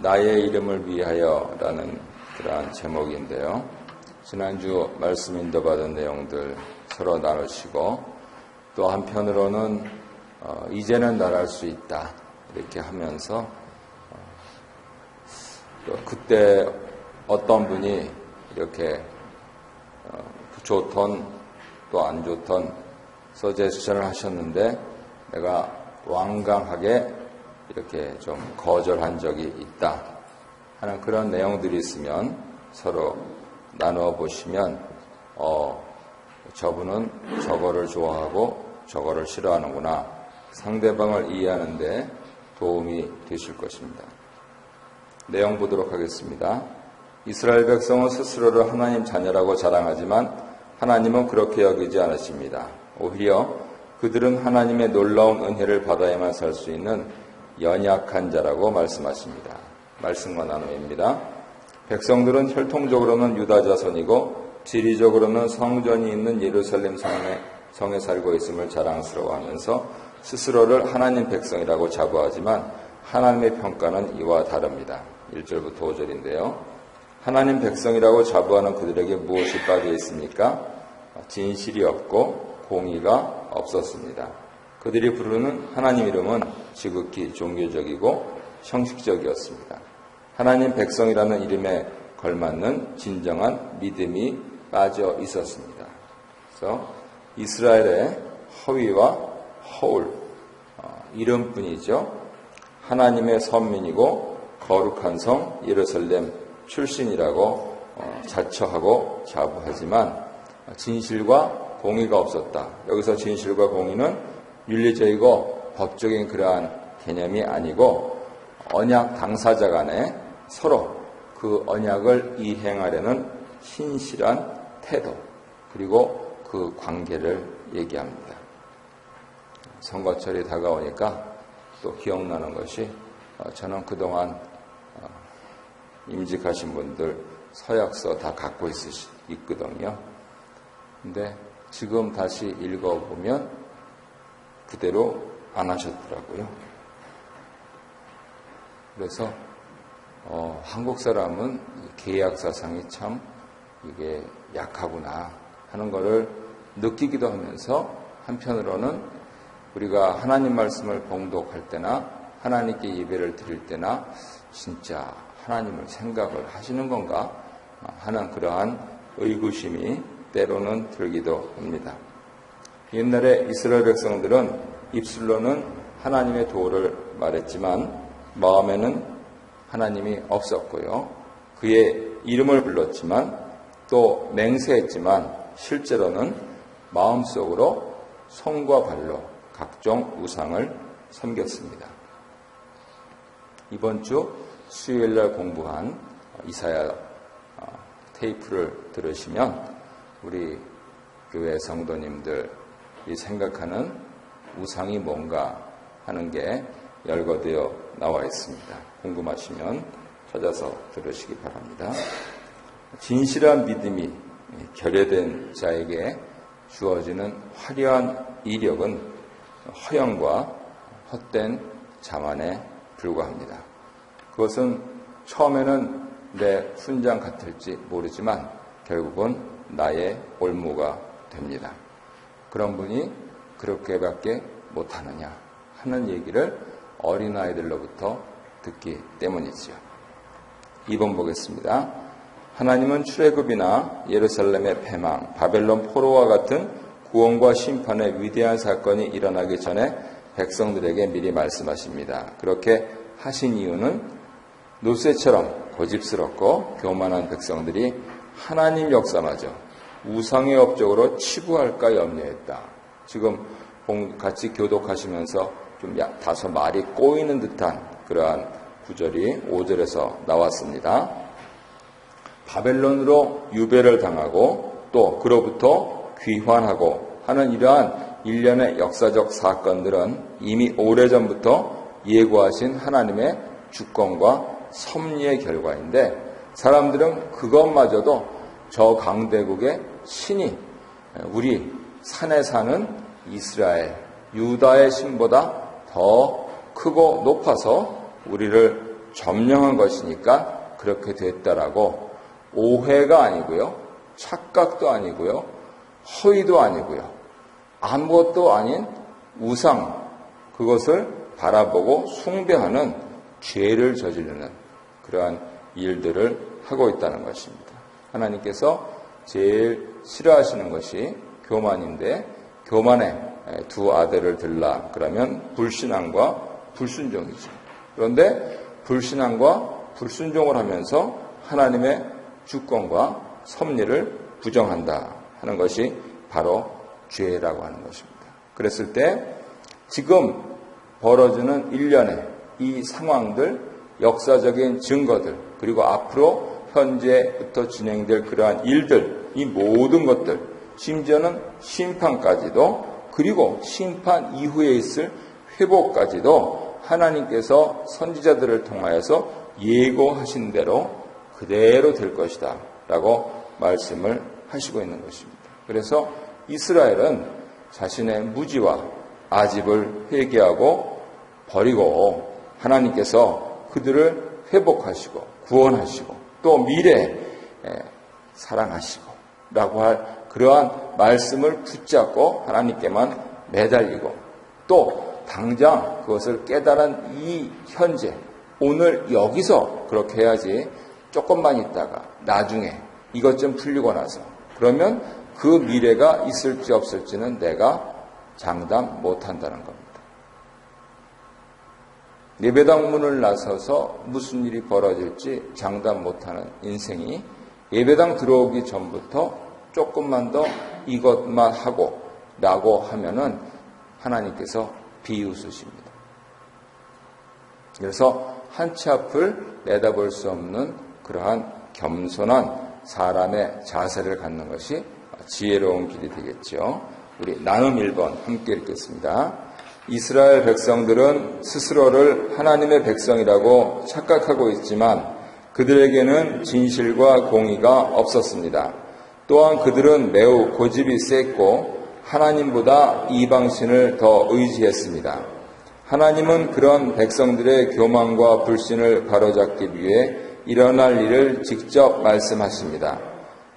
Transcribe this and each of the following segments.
나의 이름을 위하여라는 그러한 제목인데요. 지난주 말씀 인도받은 내용들 서로 나누시고 또 한편으로는 이제는 나랄 수 있다 이렇게 하면서 그때 어떤 분이 이렇게 좋던 또 안 좋던 서제스션을 하셨는데 내가 완강하게 이렇게 좀 거절한 적이 있다 하는 그런 내용들이 있으면 서로 나누어 보시면 저분은 저거를 좋아하고 저거를 싫어하는구나 상대방을 이해하는 데 도움이 되실 것입니다. 내용 보도록 하겠습니다. 이스라엘 백성은 스스로를 하나님 자녀라고 자랑하지만 하나님은 그렇게 여기지 않으십니다. 오히려 그들은 하나님의 놀라운 은혜를 받아야만 살 수 있는 연약한 자라고 말씀하십니다. 말씀과 나눔입니다. 백성들은 혈통적으로는 유다 자손이고 지리적으로는 성전이 있는 예루살렘 성에 살고 있음을 자랑스러워하면서 스스로를 하나님 백성이라고 자부하지만 하나님의 평가는 이와 다릅니다. 1절부터 5절인데요. 하나님 백성이라고 자부하는 그들에게 무엇이 빠져 있습니까? 진실이 없고 공의가 없었습니다. 그들이 부르는 하나님 이름은 지극히 종교적이고 형식적이었습니다. 하나님 백성이라는 이름에 걸맞는 진정한 믿음이 빠져 있었습니다. 그래서 이스라엘의 허위와 허울, 이름뿐이죠. 하나님의 선민이고 거룩한 성 예루살렘 출신이라고 자처하고 자부하지만 진실과 공의가 없었다. 여기서 진실과 공의는 윤리적이고 법적인 그러한 개념이 아니고 언약 당사자 간에 서로 그 언약을 이행하려는 신실한 태도 그리고 그 관계를 얘기합니다. 선거철이 다가오니까 또 기억나는 것이 저는 임직하신 분들 서약서 다 갖고 있거든요. 근데 지금 다시 읽어보면 그대로 안 하셨더라고요. 그래서 한국 사람은 계약 사상이 참 이게 약하구나 하는 것을 느끼기도 하면서 한편으로는 우리가 하나님 말씀을 봉독할 때나 하나님께 예배를 드릴 때나 진짜 하나님을 생각을 하시는 건가 하는 그러한 의구심이 때로는 들기도 합니다. 옛날에 이스라엘 백성들은 입술로는 하나님의 도를 말했지만 마음에는 하나님이 없었고요. 그의 이름을 불렀지만 또 맹세했지만 실제로는 마음속으로 손과 발로 각종 우상을 섬겼습니다. 이번 주 수요일날 공부한 이사야 테이프를 들으시면 우리 교회 성도님들이 생각하는 우상이 뭔가 하는 게 열거되어 나와 있습니다. 궁금하시면 찾아서 들으시기 바랍니다. 진실한 믿음이 결여된 자에게 주어지는 화려한 이력은 허영과 헛된 자만에 불과합니다. 그것은 처음에는 내 훈장 같을지 모르지만 결국은 나의 올무가 됩니다. 그런 분이 그렇게밖에 못하느냐 하는 얘기를 어린아이들로부터 듣기 때문이지요. 2번 보겠습니다. 하나님은 출애굽이나 예루살렘의 패망, 바벨론 포로와 같은 구원과 심판의 위대한 사건이 일어나기 전에 백성들에게 미리 말씀하십니다. 그렇게 하신 이유는 노새처럼 고집스럽고 교만한 백성들이 하나님 역사마저 우상의 업적으로 치부할까 염려했다. 지금 같이 교독하시면서 좀 다소 말이 꼬이는 듯한 그러한 구절이 5절에서 나왔습니다. 바벨론으로 유배를 당하고 또 그로부터 귀환하고 하는 이러한 일련의 역사적 사건들은 이미 오래전부터 예고하신 하나님의 주권과 섭리의 결과인데 사람들은 그것마저도 저 강대국의 신이 우리 산에 사는 이스라엘, 유다의 신보다 더 크고 높아서 우리를 점령한 것이니까 그렇게 됐다라고 오해가 아니고요. 착각도 아니고요. 허위도 아니고요. 아무것도 아닌 우상, 그것을 바라보고 숭배하는 죄를 저지르는 그러한 일들을 하고 있다는 것입니다. 하나님께서 제일 싫어하시는 것이 교만인데 교만의 두 아들을 들라 그러면 불신앙과 불순종이죠. 그런데 불신앙과 불순종을 하면서 하나님의 주권과 섭리를 부정한다 하는 것이 바로 죄라고 하는 것입니다. 그랬을 때 지금 벌어지는 일련의 이 상황들, 역사적인 증거들, 그리고 앞으로 현재부터 진행될 그러한 일들, 이 모든 것들, 심지어는 심판까지도, 그리고 심판 이후에 있을 회복까지도 하나님께서 선지자들을 통하여서 예고하신 대로 그대로 될 것이다 라고 말씀을 하시고 있는 것입니다. 그래서 이스라엘은 자신의 무지와 아집을 회개하고 버리고 하나님께서 그들을 회복하시고 구원하시고 또 미래에 사랑하시고 라고 할 그러한 말씀을 붙잡고 하나님께만 매달리고 또 당장 그것을 깨달은 이 현재 오늘 여기서 그렇게 해야지 조금만 있다가 나중에 이것 좀 풀리고 나서 그러면 그 미래가 있을지 없을지는 내가 장담 못한다는 겁니다. 예배당 문을 나서서 무슨 일이 벌어질지 장담 못하는 인생이 예배당 들어오기 전부터 조금만 더 이것만 하고 라고 하면은 하나님께서 비웃으십니다. 그래서 한 치 앞을 내다볼 수 없는 그러한 겸손한 사람의 자세를 갖는 것이 지혜로운 길이 되겠죠. 우리 나눔 1번 함께 읽겠습니다. 이스라엘 백성들은 스스로를 하나님의 백성이라고 착각하고 있지만 그들에게는 진실과 공의가 없었습니다. 또한 그들은 매우 고집이 셌고 하나님보다 이방신을 더 의지했습니다. 하나님은 그런 백성들의 교만과 불신을 바로잡기 위해 일어날 일을 직접 말씀하십니다.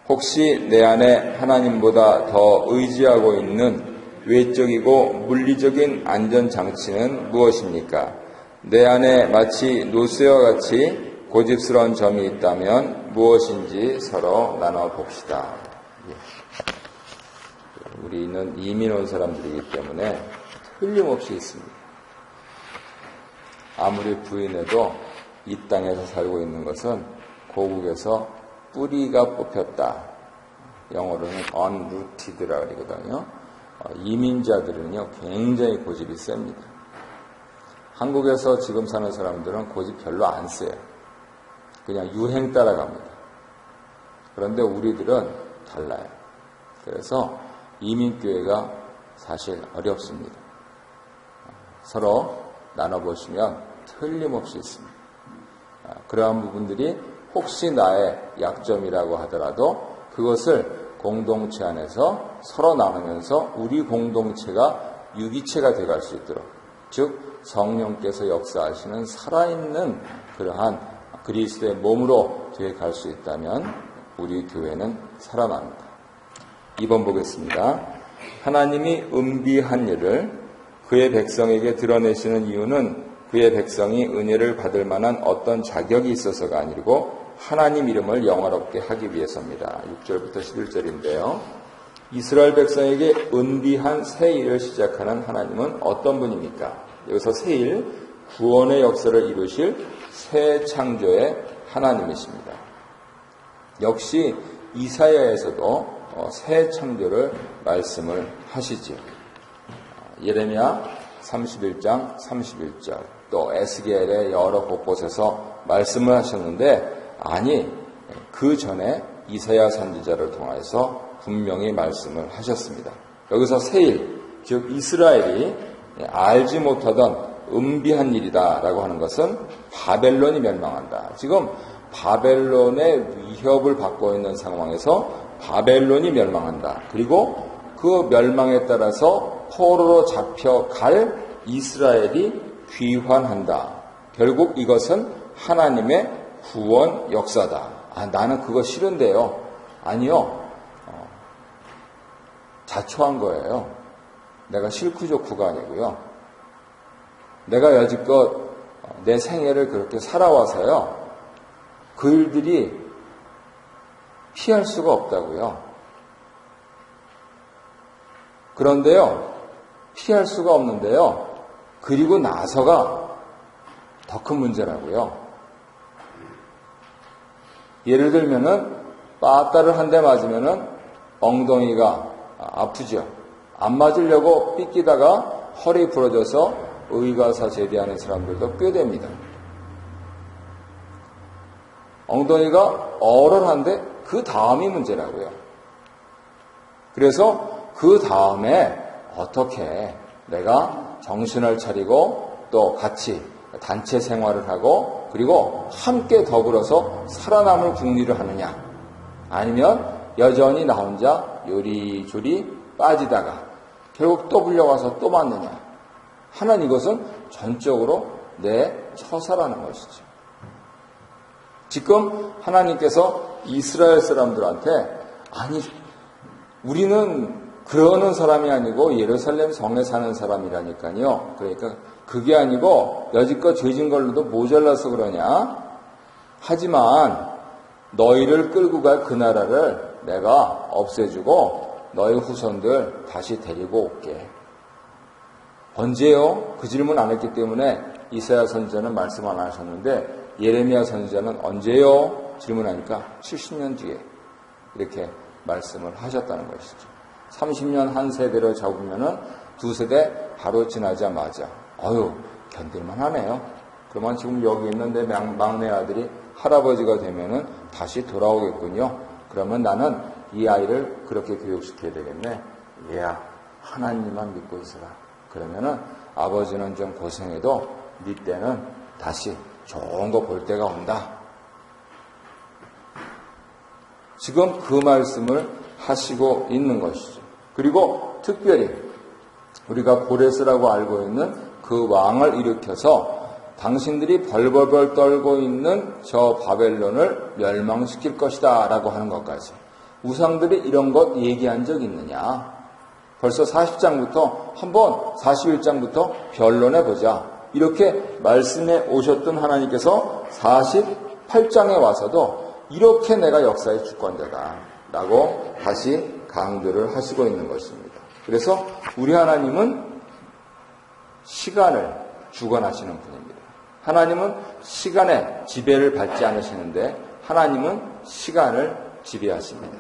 혹시 내 안에 하나님보다 더 의지하고 있는 외적이고 물리적인 안전장치는 무엇입니까? 내 안에 마치 노쇠와 같이 고집스러운 점이 있다면 무엇인지 서로 나눠봅시다. 우리는 이민 온 사람들이기 때문에 틀림없이 있습니다. 아무리 부인해도 이 땅에서 살고 있는 것은 고국에서 뿌리가 뽑혔다. 영어로는 unrooted라고 그러거든요. 이민자들은요 굉장히 고집이 셉니다. 한국에서 지금 사는 사람들은 고집 별로 안 세요. 그냥 유행 따라갑니다. 그런데 우리들은 달라요. 그래서 이민교회가 사실 어렵습니다. 서로 나눠보시면 틀림없이 있습니다. 그러한 부분들이 혹시 나의 약점이라고 하더라도 그것을 공동체 안에서 서로 나누면서 우리 공동체가 유기체가 되어갈 수 있도록, 즉 성령께서 역사하시는 살아있는 그러한 그리스도의 몸으로 되어갈 수 있다면 우리 교회는 살아납니다. 2번 보겠습니다. 하나님이 은비한 일을 그의 백성에게 드러내시는 이유는 그의 백성이 은혜를 받을 만한 어떤 자격이 있어서가 아니고 하나님 이름을 영화롭게 하기 위해서입니다. 6절부터 11절인데요. 이스라엘 백성에게 은비한 새 일을 시작하는 하나님은 어떤 분입니까? 여기서 새 일, 구원의 역사를 이루실 새 창조의 하나님이십니다. 역시 이사야에서도 새 창조를 말씀을 하시지요. 예레미야 31장 31절 또 에스겔의 여러 곳곳에서 말씀을 하셨는데 아니 그 전에 이사야 선지자를 통해서 분명히 말씀을 하셨습니다. 여기서 새일, 즉 이스라엘이 알지 못하던 은비한 일이다라고 하는 것은 바벨론이 멸망한다. 지금 바벨론의 위협을 받고 있는 상황에서 바벨론이 멸망한다. 그리고 그 멸망에 따라서 포로로 잡혀갈 이스라엘이 귀환한다. 결국 이것은 하나님의 구원 역사다. 나는 그거 싫은데요. 아니요. 자초한 거예요. 내가 싫고 좋고가 아니고요. 내가 여지껏 내 생애를 그렇게 살아와서요. 그 일들이 피할 수가 없다고요. 그런데요. 피할 수가 없는데요. 그리고 나서가 더 큰 문제라고요. 예를 들면은 빠따를 한 대 맞으면은 엉덩이가 아프죠. 안 맞으려고 삐끼다가 허리 부러져서 의가사 제대하는 사람들도 꽤 됩니다. 엉덩이가 얼얼한데 그 다음이 문제라고요. 그래서 그 다음에 어떻게 내가 정신을 차리고 또 같이 단체 생활을 하고 그리고 함께 더불어서 살아남을 궁리를 하느냐, 아니면 여전히 나 혼자 요리조리 빠지다가 결국 또 불려와서 또 맞느냐 하는, 이것은 전적으로 내 처사라는 것이죠. 지금 하나님께서 이스라엘 사람들한테 아니 우리는 그러는 사람이 아니고 예루살렘 성에 사는 사람이라니까요. 그러니까 그게 아니고 여지껏 죄진 걸로도 모자라서 그러냐. 하지만 너희를 끌고 갈 그 나라를 내가 없애주고 너희 후손들 다시 데리고 올게. 언제요? 그 질문 안 했기 때문에 이사야 선지자는 말씀 안 하셨는데 예레미야 선지자는 언제요? 질문하니까 70년 뒤에 이렇게 말씀을 하셨다는 것이죠. 30년 한 세대를 잡으면은 두 세대 바로 지나자마자 견딜만 하네요. 그러면 지금 여기 있는 내 막내 아들이 할아버지가 되면은 다시 돌아오겠군요. 그러면 나는 이 아이를 그렇게 교육시켜야 되겠네. 얘야, 하나님만 믿고 있어라. 그러면은 아버지는 좀 고생해도 네 때는 다시 좋은 거 볼 때가 온다. 지금 그 말씀을 하시고 있는 것이죠. 그리고 특별히 우리가 고레스라고 알고 있는 그 왕을 일으켜서 당신들이 벌벌벌 떨고 있는 저 바벨론을 멸망시킬 것이다 라고 하는 것까지, 우상들이 이런 것 얘기한 적 있느냐? 벌써 40장부터 한번 41장부터 변론해보자 이렇게 말씀해 오셨던 하나님께서 48장에 와서도 이렇게 내가 역사의 주권자다 라고 다시 강조를 하시고 있는 것입니다. 그래서 우리 하나님은 시간을 주관하시는 분입니다. 하나님은 시간의 지배를 받지 않으시는데 하나님은 시간을 지배하십니다.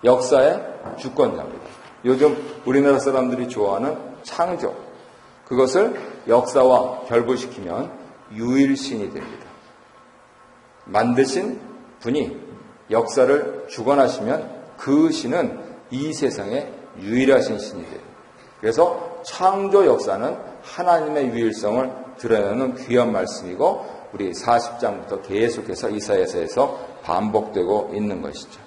역사의 주권자입니다. 요즘 우리나라 사람들이 좋아하는 창조, 그것을 역사와 결부시키면 유일신이 됩니다. 만드신 분이 역사를 주관하시면 그 신은 이 세상에 유일하신 신이 돼요. 그래서 창조 역사는 하나님의 유일성을 드러내는 귀한 말씀이고 우리 40장부터 계속해서 이사야서에서 반복되고 있는 것이죠.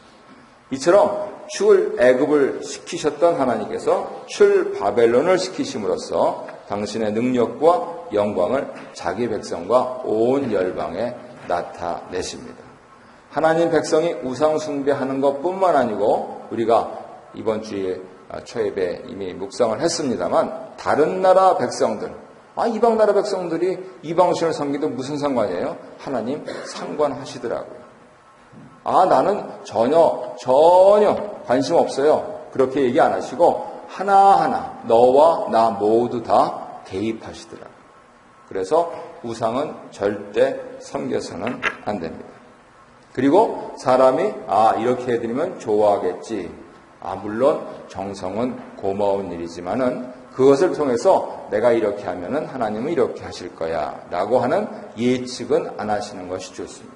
이처럼 출애굽을 시키셨던 하나님께서 출바벨론을 시키심으로써 당신의 능력과 영광을 자기 백성과 온 열방에 나타내십니다. 하나님 백성이 우상 숭배하는 것뿐만 아니고 우리가 이번 주에 초예배 이미 묵상을 했습니다만 다른 나라 백성들, 이방 나라 백성들이 이방신을 섬기도 무슨 상관이에요? 하나님 상관하시더라고요. 나는 전혀 관심 없어요. 그렇게 얘기 안 하시고 하나하나 너와 나 모두 다 개입하시더라고요. 그래서 우상은 절대 섬겨서는 안 됩니다. 그리고 사람이 이렇게 해드리면 좋아하겠지. 물론 정성은 고마운 일이지만은 그것을 통해서 내가 이렇게 하면은 하나님은 이렇게 하실 거야 라고 하는 예측은 안 하시는 것이 좋습니다.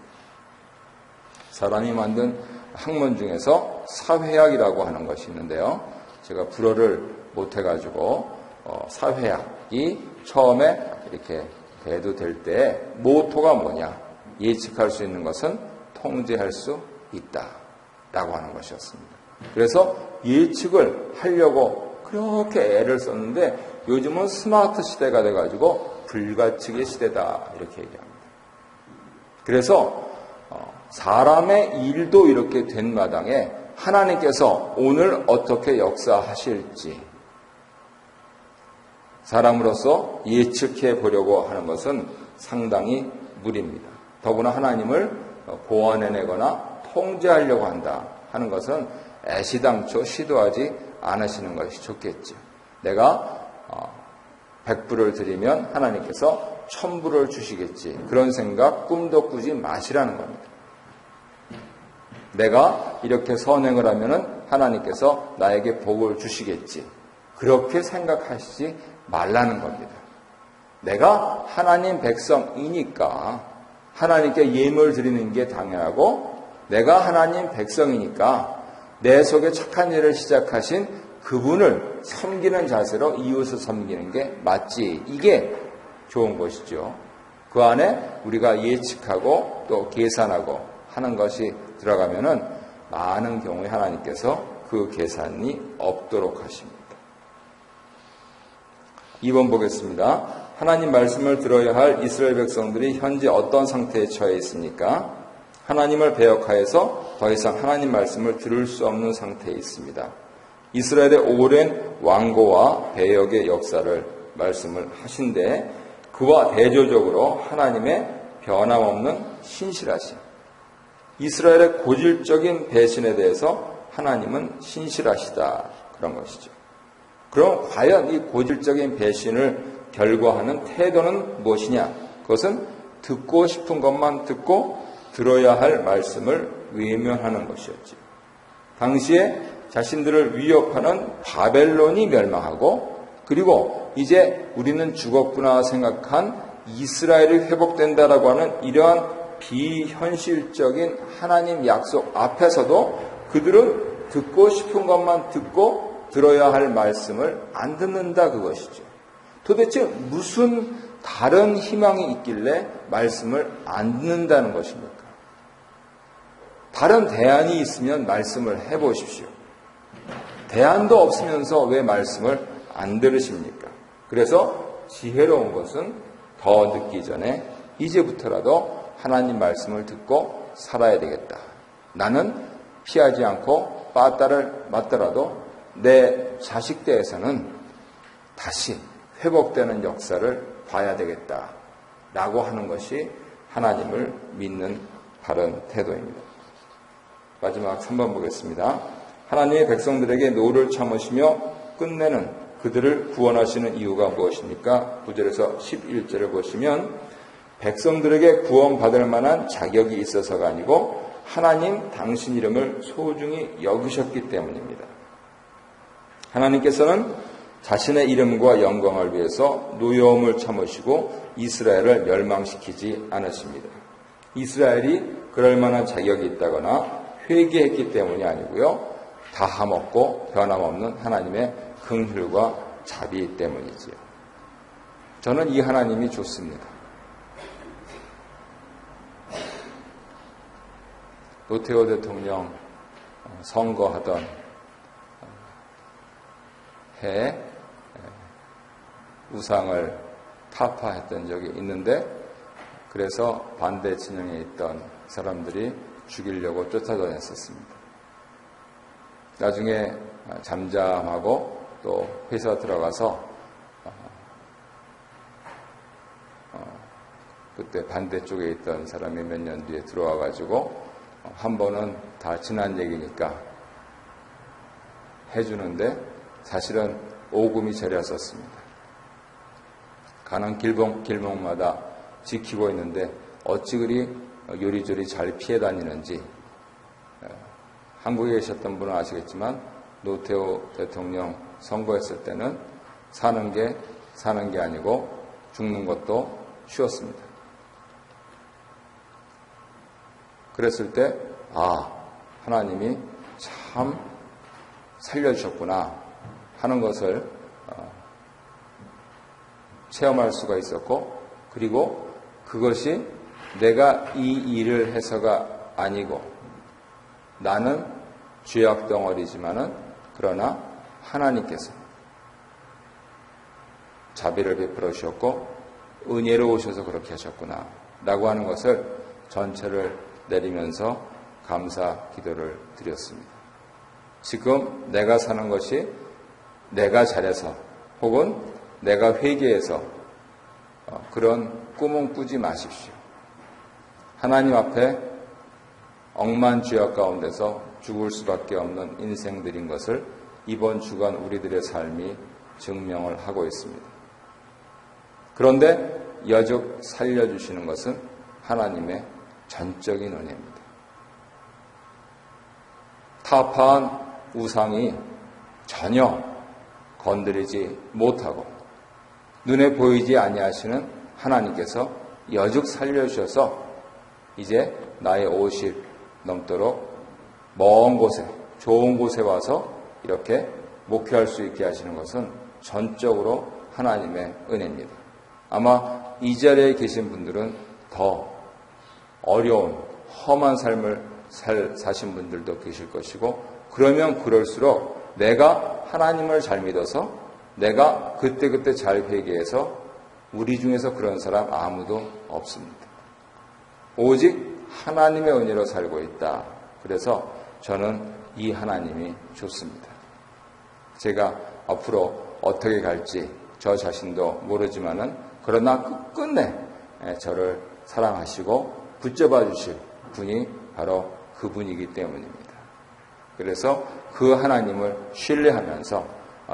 사람이 만든 학문 중에서 사회학이라고 하는 것이 있는데요. 제가 불어를 못해가지고 사회학이 처음에 이렇게 대두될 때 모토가 뭐냐? 예측할 수 있는 것은 통제할 수 있다라고 하는 것이었습니다. 그래서 예측을 하려고 그렇게 애를 썼는데 요즘은 스마트 시대가 돼가지고 불가측의 시대다 이렇게 얘기합니다. 그래서 사람의 일도 이렇게 된 마당에 하나님께서 오늘 어떻게 역사하실지 사람으로서 예측해 보려고 하는 것은 상당히 무리입니다. 더구나 하나님을 보완해내거나 통제하려고 한다 하는 것은 애시당초 시도하지 않으시는 것이 좋겠죠. 내가 100불을 드리면 하나님께서 1000불을 주시겠지. 그런 생각 꿈도 꾸지 마시라는 겁니다. 내가 이렇게 선행을 하면 하나님께서 나에게 복을 주시겠지. 그렇게 생각하시지 말라는 겁니다. 내가 하나님 백성이니까 하나님께 예물 드리는 게 당연하고 내가 하나님 백성이니까 내 속에 착한 일을 시작하신 그분을 섬기는 자세로 이웃을 섬기는 게 맞지. 이게 좋은 것이죠. 그 안에 우리가 예측하고 또 계산하고 하는 것이 들어가면은 많은 경우에 하나님께서 그 계산이 없도록 하십니다. 2번 보겠습니다. 하나님 말씀을 들어야 할 이스라엘 백성들이 현재 어떤 상태에 처해 있습니까? 하나님을 배역하여서 더 이상 하나님 말씀을 들을 수 없는 상태에 있습니다. 이스라엘의 오랜 완고와 배역의 역사를 말씀을 하신데 그와 대조적으로 하나님의 변함없는 신실하심. 이스라엘의 고질적인 배신에 대해서 하나님은 신실하시다. 그런 것이죠. 그럼 과연 이 고질적인 배신을 결과하는 태도는 무엇이냐? 그것은 듣고 싶은 것만 듣고 들어야 할 말씀을 외면하는 것이었죠. 당시에 자신들을 위협하는 바벨론이 멸망하고 그리고 이제 우리는 죽었구나 생각한 이스라엘이 회복된다라고 하는 이러한 비현실적인 하나님 약속 앞에서도 그들은 듣고 싶은 것만 듣고 들어야 할 말씀을 안 듣는다 그것이죠. 도대체 무슨 다른 희망이 있길래 말씀을 안 듣는다는 것입니까? 다른 대안이 있으면 말씀을 해보십시오. 대안도 없으면서 왜 말씀을 안 들으십니까? 그래서 지혜로운 것은 더 늦기 전에 이제부터라도 하나님 말씀을 듣고 살아야 되겠다. 나는 피하지 않고 빠따를 맞더라도 내 자식 대에서는 다시 회복되는 역사를 봐야 되겠다. 라고 하는 것이 하나님을 믿는 바른 태도입니다. 마지막 3번 보겠습니다. 하나님의 백성들에게 노를 참으시며 끝내는 그들을 구원하시는 이유가 무엇입니까? 9절에서 11절을 보시면 백성들에게 구원받을 만한 자격이 있어서가 아니고 하나님 당신 이름을 소중히 여기셨기 때문입니다. 하나님께서는 자신의 이름과 영광을 위해서 노여움을 참으시고 이스라엘을 멸망시키지 않으십니다. 이스라엘이 그럴 만한 자격이 있다거나 회개했기 때문이 아니고요. 다함없고 변함없는 하나님의 긍휼과 자비 때문이지요. 저는 이 하나님이 좋습니다. 노태우 대통령 선거하던 해 우상을 타파했던 적이 있는데 그래서 반대 진영에 있던 사람들이 죽이려고 쫓아다녔었습니다. 나중에 잠잠하고 또 회사 들어가서 그때 반대쪽에 있던 사람이 몇 년 뒤에 들어와가지고 한 번은 다 지난 얘기니까 해주는데 사실은 오금이 저렸었습니다. 가는 길목마다 지키고 있는데 어찌 그리 요리조리 잘 피해 다니는지 한국에 계셨던 분은 아시겠지만 노태우 대통령 선거했을 때는 사는 게 아니고 죽는 것도 쉬웠습니다. 그랬을 때 하나님이 참 살려주셨구나 하는 것을 체험할 수가 있었고 그리고 그것이 내가 이 일을 해서가 아니고 나는 죄악 덩어리지만은 그러나 하나님께서 자비를 베풀어 주셨고 은혜로 오셔서 그렇게 하셨구나 라고 하는 것을 전체를 내리면서 감사 기도를 드렸습니다. 지금 내가 사는 것이 내가 잘해서 혹은 내가 회개해서 그런 꿈은 꾸지 마십시오. 하나님 앞에 억만죄악 가운데서 죽을 수밖에 없는 인생들인 것을 이번 주간 우리들의 삶이 증명을 하고 있습니다. 그런데 여적 살려주시는 것은 하나님의 전적인 은혜입니다. 타파한 우상이 전혀 건드리지 못하고 눈에 보이지 아니하시는 하나님께서 여적 살려주셔서 이제 나의 50 넘도록 먼 곳에 좋은 곳에 와서 이렇게 목회할 수 있게 하시는 것은 전적으로 하나님의 은혜입니다. 아마 이 자리에 계신 분들은 더 어려운 험한 삶을 사신 분들도 계실 것이고, 그러면 그럴수록 내가 하나님을 잘 믿어서 내가 그때그때 잘 회개해서, 우리 중에서 그런 사람 아무도 없습니다. 오직 하나님의 은혜로 살고 있다. 그래서 저는 이 하나님이 좋습니다. 제가 앞으로 어떻게 갈지 저 자신도 모르지만은, 그러나 끝끝내 저를 사랑하시고 붙잡아 주실 분이 바로 그분이기 때문입니다. 그래서 그 하나님을 신뢰하면서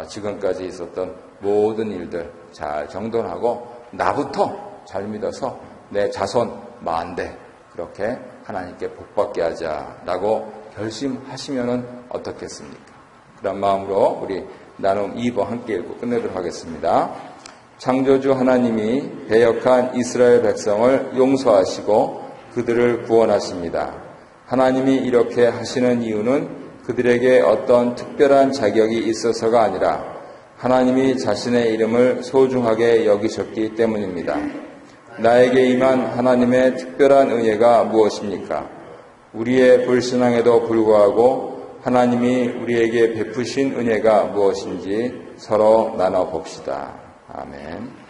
지금까지 있었던 모든 일들 잘 정돈하고 나부터 잘 믿어서 내 자손 만대 그렇게 하나님께 복받게 하자라고 결심하시면 어떻겠습니까? 그런 마음으로 우리 나눔 2번 함께 읽고 끝내도록 하겠습니다. 창조주 하나님이 배역한 이스라엘 백성을 용서하시고 그들을 구원하십니다. 하나님이 이렇게 하시는 이유는 그들에게 어떤 특별한 자격이 있어서가 아니라 하나님이 자신의 이름을 소중하게 여기셨기 때문입니다. 나에게 임한 하나님의 특별한 은혜가 무엇입니까? 우리의 불신앙에도 불구하고 하나님이 우리에게 베푸신 은혜가 무엇인지 서로 나눠봅시다. 아멘.